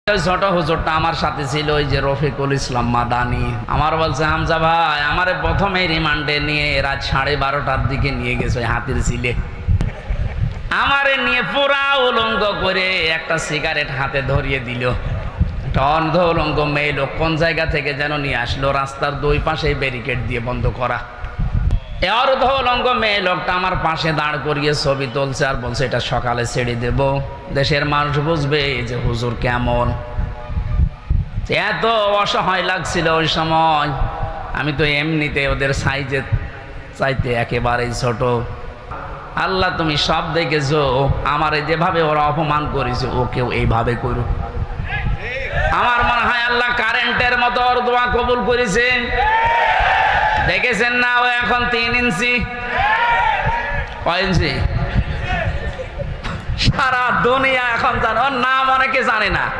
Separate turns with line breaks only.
ছোট হুজুরটা আমার সাথে ছিল, ওই যে রফিকুল ইসলাম মাদানি। আমার বলছে, হামজা ভাই, আমারে প্রথমে রিমান্ডে নিয়ে রাত 12:30টার দিকে নিয়ে গেছে হাতির ছিলে। আমারে নিয়ে পুরা উলঙ্গ করে একটা সিগারেট হাতে ধরিয়ে দিল। একটা অন্ধ উলঙ্গ মেয়ে লোক কোন জায়গা থেকে যেন নিয়ে আসলো, রাস্তার দুই পাশে ব্যারিকেড দিয়ে বন্ধ করা। এ অর্ধ উলঙ্গ মেয়ে লোকটা আমার পাশে দাঁড় করিয়ে ছবি তুলছে আর বলছে, এটা সকালে ছেড়ে দেব, দেশের মানুষ বুঝবে যে হুজুর কেমন। এত অসহায় লাগছিল ওই সময়। আমি তো এমনিতে ওদের সাইজে চাইতে একেবারেই ছোট। আল্লাহ তুমি সব দেখেছো, আমারে যেভাবে ওরা অপমান করেছে ওকেও এইভাবে করো। আমার মনে হয় আল্লাহ কারেন্টের মতো ওর দোয়া কবুল করেছে। দেখেছেন না, ও এখন 3 ইঞ্চি। কয় ইঞ্চি? সারা দুনিয়া এখন জানো, ওর নাম অনেকে জানে না।